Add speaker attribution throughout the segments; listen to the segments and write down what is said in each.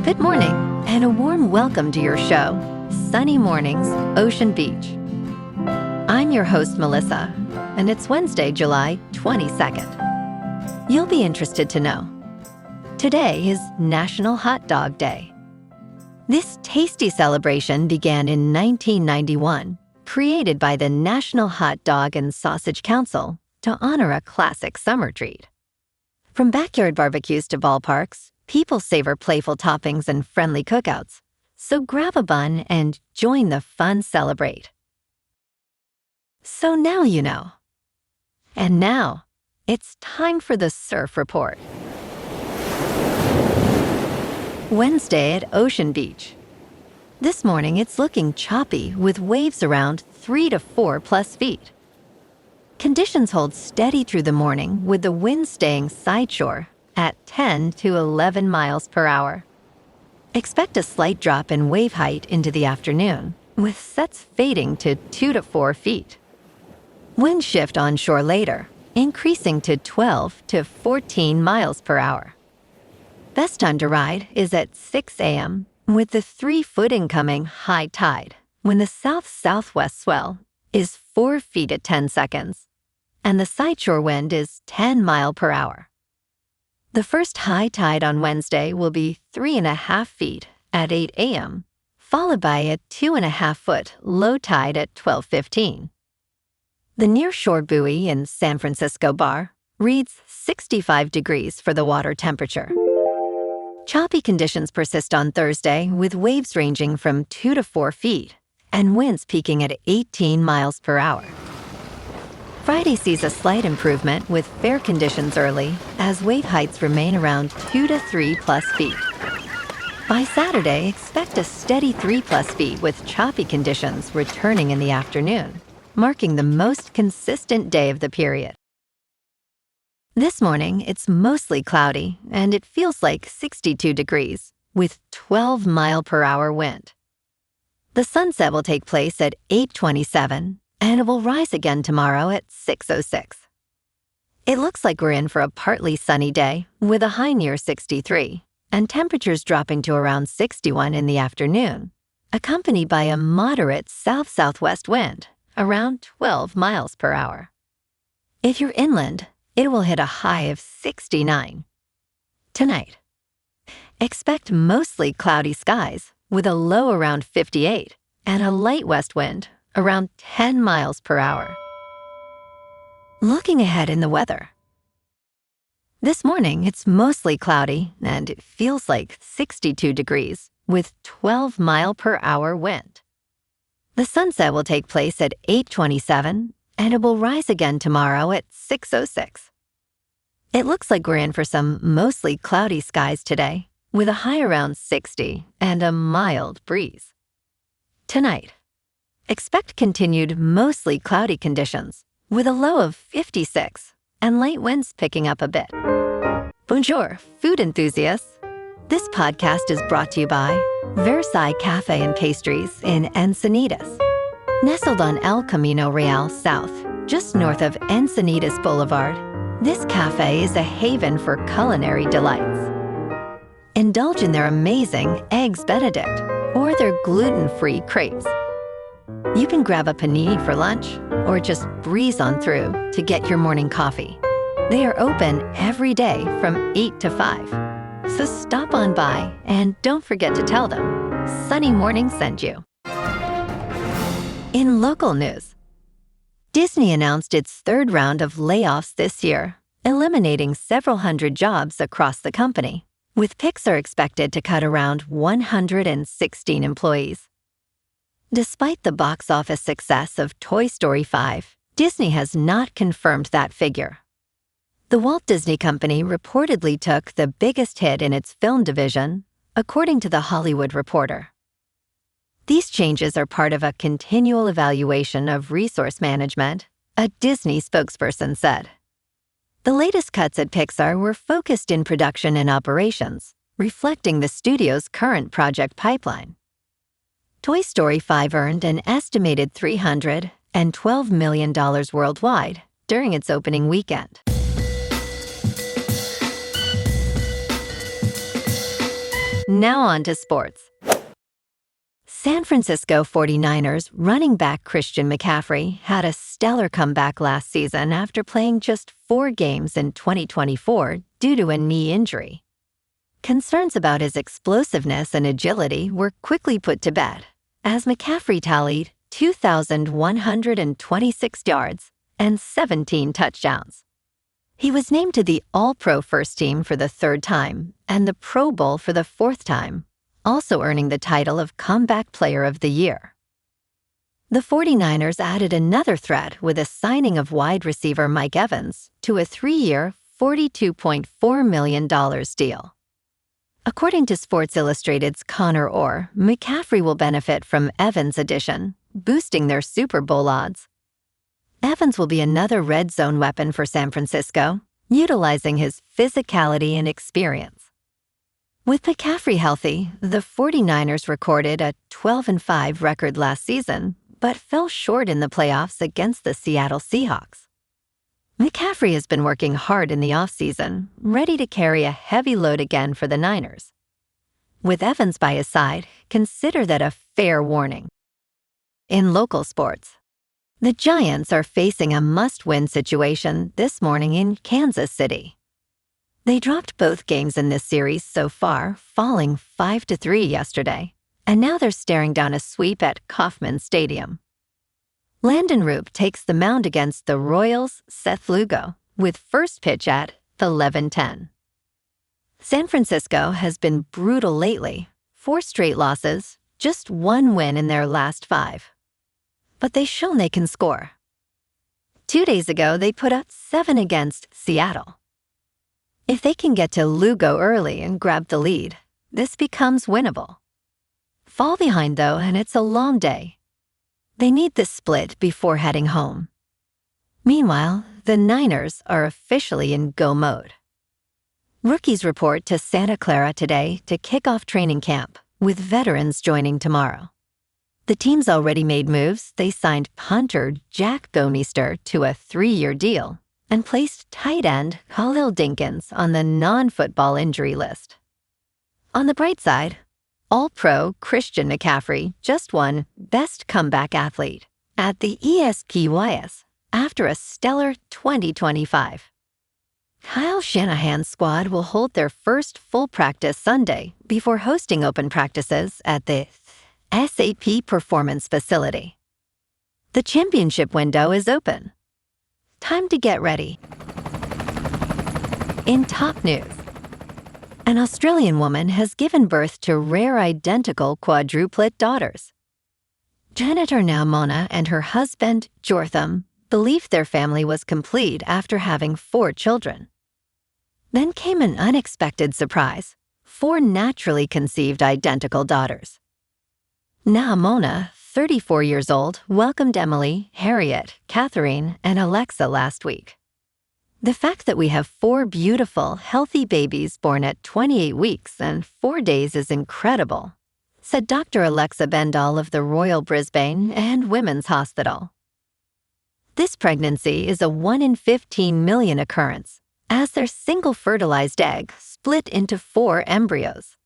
Speaker 1: Good morning, and a warm welcome to your show, Sunny Mornings, Ocean Beach. I'm your host, Melissa, and it's Wednesday, July 22nd. You'll be interested to know, today is National Hot Dog Day. This tasty celebration began in 1991, created by the National Hot Dog and Sausage Council to honor a classic summer treat. From backyard barbecues to ballparks, people savor playful toppings and friendly cookouts, so grab a bun and join the fun celebrate. So now you know. And now, it's time for the Surf Report. Wednesday at Ocean Beach. This morning it's looking choppy with waves around 3 to 4 plus feet. Conditions hold steady through the morning with the wind staying sideshore at 10 to 11 miles per hour. Expect a slight drop in wave height into the afternoon, with sets fading to 2 to 4 feet. Wind shift onshore later, increasing to 12 to 14 miles per hour. Best time to ride is at 6 a.m. with the 3-foot incoming high tide when the south-southwest swell is 4 feet at 10 seconds, and the sideshore wind is 10 mile per hour. The first high tide on Wednesday will be 3.5 feet at 8 a.m., followed by a 2.5-foot low tide at 12:15. The nearshore buoy in San Francisco Bar reads 65 degrees for the water temperature. Choppy conditions persist on Thursday with waves ranging from 2 to 4 feet and winds peaking at 18 miles per hour. Friday sees a slight improvement with fair conditions early as wave heights remain around 2 to 3 plus feet. By Saturday, expect a steady 3 plus feet with choppy conditions returning in the afternoon, marking the most consistent day of the period. This morning, it's mostly cloudy and it feels like 62 degrees with 12 mile per hour wind. The sunset will take place at 8:27 and it will rise again tomorrow at 6:06. It looks like we're in for a partly sunny day with a high near 63 and temperatures dropping to around 61 in the afternoon, accompanied by a moderate south-southwest wind around 12 miles per hour. If you're inland, it will hit a high of 69. Tonight, expect mostly cloudy skies with a low around 58 and a light west wind around 10 miles per hour. Looking ahead in the weather. This morning, it's mostly cloudy and it feels like 62 degrees with 12 mile per hour wind. The sunset will take place at 8:27 and it will rise again tomorrow at 6:06. It looks like we're in for some mostly cloudy skies today with a high around 60 and a mild breeze. Tonight, expect continued mostly cloudy conditions with a low of 56 and light winds picking up a bit. Bonjour, food enthusiasts. This podcast is brought to you by Versailles Cafe and Pastries in Encinitas. Nestled on El Camino Real South, just north of Encinitas Boulevard, this cafe is a haven for culinary delights. Indulge in their amazing Eggs Benedict or their gluten-free crepes. You can grab a panini for lunch or just breeze on through to get your morning coffee. They are open every day from 8 to 5. So stop on by and don't forget to tell them Sunny Morning sent you. In local news, Disney announced its third round of layoffs this year, eliminating several hundred jobs across the company, with Pixar expected to cut around 116 employees. Despite the box office success of Toy Story 5, Disney has not confirmed that figure. The Walt Disney Company reportedly took the biggest hit in its film division, according to The Hollywood Reporter. These changes are part of a continual evaluation of resource management, a Disney spokesperson said. The latest cuts at Pixar were focused in production and operations, reflecting the studio's current project pipeline. Toy Story 5 earned an estimated $312 million worldwide during its opening weekend. Now on to sports. San Francisco 49ers running back Christian McCaffrey had a stellar comeback last season after playing just 4 games in 2024 due to a knee injury. Concerns about his explosiveness and agility were quickly put to bed, as McCaffrey tallied 2,126 yards and 17 touchdowns. He was named to the All-Pro First Team for the 3rd time and the Pro Bowl for the 4th time, also earning the title of Comeback Player of the Year. The 49ers added another threat with a signing of wide receiver Mike Evans to a 3-year, $42.4 million deal. According to Sports Illustrated's Connor Orr, McCaffrey will benefit from Evans' addition, boosting their Super Bowl odds. Evans will be another red zone weapon for San Francisco, utilizing his physicality and experience. With McCaffrey healthy, the 49ers recorded a 12-5 record last season, but fell short in the playoffs against the Seattle Seahawks. McCaffrey has been working hard in the offseason, ready to carry a heavy load again for the Niners. With Evans by his side, consider that a fair warning. In local sports, the Giants are facing a must-win situation this morning in Kansas City. They dropped both games in this series so far, falling 5-3 yesterday, and now they're staring down a sweep at Kauffman Stadium. Landon Roop takes the mound against the Royals' Seth Lugo, with first pitch at 11:10. San Francisco has been brutal lately, 4 straight losses, just 1 win in their last 5. But they've shown they can score. 2 days ago, they put up 7 against Seattle. If they can get to Lugo early and grab the lead, this becomes winnable. Fall behind, though, and it's a long day. They need the split before heading home. Meanwhile, the Niners are officially in go mode. Rookies report to Santa Clara today to kick off training camp, with veterans joining tomorrow. The team's already made moves. They signed punter Jack Gomeister to a 3-year deal and placed tight end Khalil Dinkins on the non-football injury list. On the bright side, All-Pro Christian McCaffrey just won Best Comeback Athlete at the ESPYS after a stellar 2025. Kyle Shanahan's squad will hold their first full practice Sunday before hosting open practices at the SAP Performance Facility. The championship window is open. Time to get ready. In top news, an Australian woman has given birth to rare identical quadruplet daughters. Janitor Naumona and her husband, Jortham, believed their family was complete after having 4 children. Then came an unexpected surprise: 4 naturally conceived identical daughters. Naumona, 34 years old, welcomed Emily, Harriet, Catherine, and Alexa last week. The fact that we have 4 beautiful, healthy babies born at 28 weeks and 4 days is incredible, said Dr. Alexa Bendall of the Royal Brisbane and Women's Hospital. This pregnancy is a 1 in 15 million occurrence, as their single fertilized egg split into 4 embryos.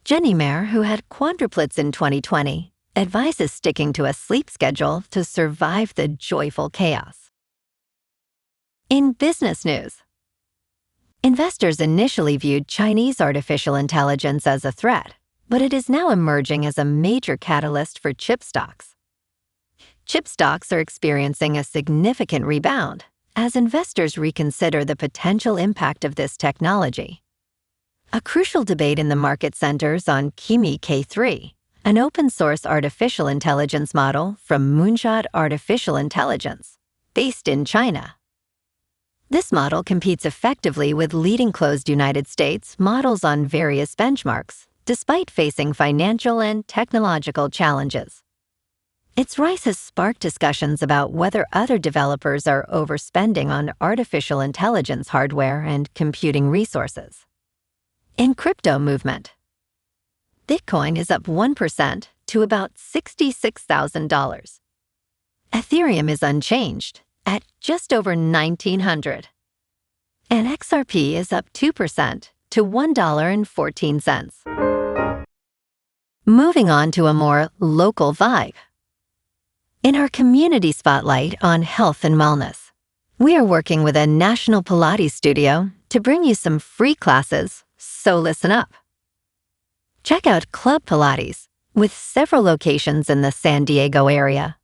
Speaker 1: Jenny Mayer, who had quadruplets in 2020, advises sticking to a sleep schedule to survive the joyful chaos. In business news, investors initially viewed Chinese artificial intelligence as a threat, but it is now emerging as a major catalyst for chip stocks. Chip stocks are experiencing a significant rebound as investors reconsider the potential impact of this technology. A crucial debate in the market centers on Kimi K3, an open-source artificial intelligence model from Moonshot Artificial Intelligence, based in China. This model competes effectively with leading closed United States models on various benchmarks, despite facing financial and technological challenges. Its rise has sparked discussions about whether other developers are overspending on artificial intelligence hardware and computing resources. In crypto movement, Bitcoin is up 1% to about $66,000. Ethereum is unchanged at just over $1,900. And XRP is up 2% to $1.14. Moving on to a more local vibe. In our community spotlight on health and wellness, we are working with a national Pilates studio to bring you some free classes, so listen up. Check out Club Pilates, with several locations in the San Diego area.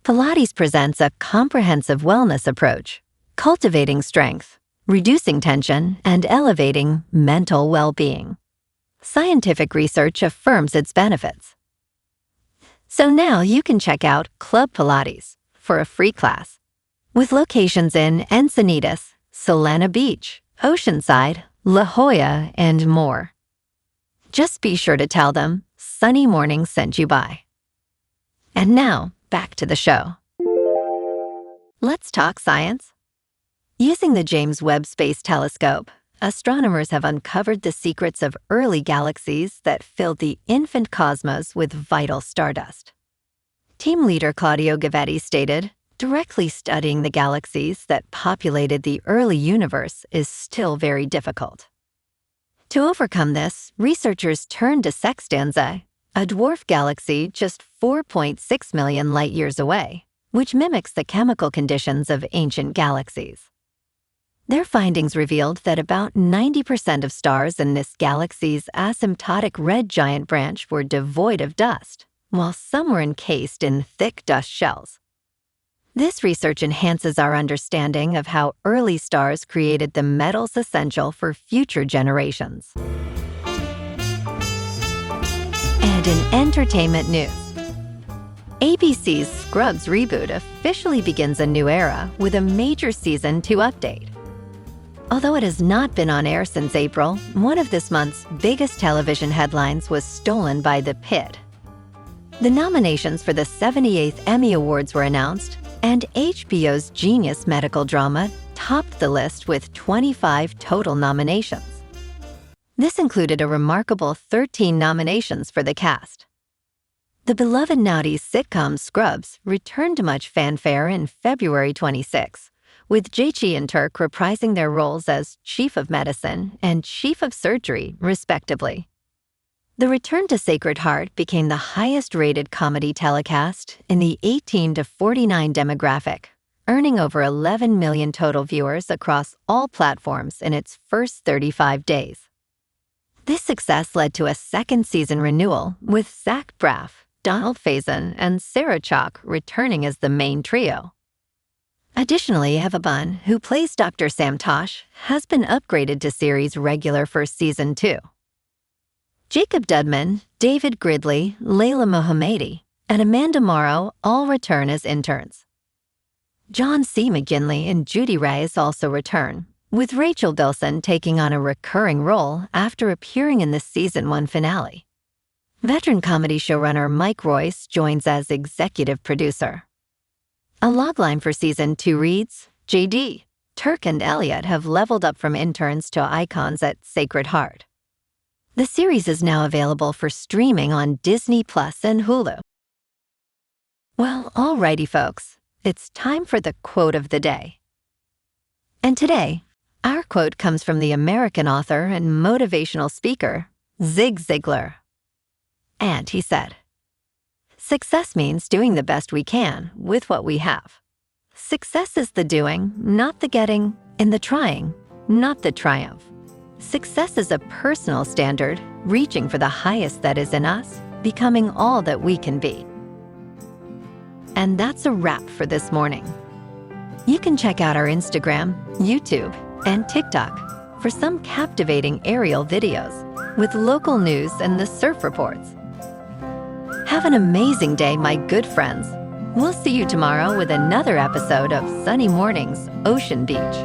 Speaker 1: Pilates presents a comprehensive wellness approach, cultivating strength, reducing tension, and elevating mental well-being. Scientific research affirms its benefits. So now you can check out Club Pilates for a free class, with locations in Encinitas, Solana Beach, Oceanside, La Jolla, and more. Just be sure to tell them Sunny Morning sent you by. And now, back to the show. Let's talk science. Using the James Webb Space Telescope, astronomers have uncovered the secrets of early galaxies that filled the infant cosmos with vital stardust. Team leader Claudio Gavetti stated, "Directly studying the galaxies that populated the early universe is still very difficult." To overcome this, researchers turned to Sextans, a dwarf galaxy just 4.6 million light-years away, which mimics the chemical conditions of ancient galaxies. Their findings revealed that about 90% of stars in this galaxy's asymptotic red giant branch were devoid of dust, while some were encased in thick dust shells. This research enhances our understanding of how early stars created the metals essential for future generations. And in entertainment news, ABC's Scrubs reboot officially begins a new era with a major Season 2 update. Although it has not been on air since April, one of this month's biggest television headlines was stolen by The Pit. The nominations for the 78th Emmy Awards were announced, and HBO's genius medical drama topped the list with 25 total nominations. This included a remarkable 13 nominations for the cast. The beloved Naughty sitcom Scrubs returned to much fanfare in February 26, with Jaichi and Turk reprising their roles as Chief of Medicine and Chief of Surgery, respectively. The return to Sacred Heart became the highest-rated comedy telecast in the 18 to 49 demographic, earning over 11 million total viewers across all platforms in its first 35 days. This success led to a second season renewal, with Zach Braff, Donald Faison, and Sarah Chalke returning as the main trio. Additionally, Eva Bunn, who plays Dr. Sam Tosh, has been upgraded to series regular for Season 2. Jacob Dudman, David Gridley, Layla Mohammadi, and Amanda Morrow all return as interns. John C. McGinley and Judy Reyes also return, with Rachel Bilson taking on a recurring role after appearing in the Season 1 finale. Veteran comedy showrunner Mike Royce joins as executive producer. A logline for Season 2 reads, "JD, Turk and Elliot have leveled up from interns to icons at Sacred Heart." The series is now available for streaming on Disney Plus and Hulu. Well, alrighty folks, it's time for the quote of the day. And today, our quote comes from the American author and motivational speaker, Zig Ziglar. And he said, "Success means doing the best we can with what we have. Success is the doing, not the getting, and the trying, not the triumph. Success is a personal standard, reaching for the highest that is in us, becoming all that we can be." And that's a wrap for this morning. You can check out our Instagram, YouTube, and TikTok for some captivating aerial videos with local news and the surf reports. Have an amazing day, my good friends. We'll see you tomorrow with another episode of Sunny Mornings, Ocean Beach.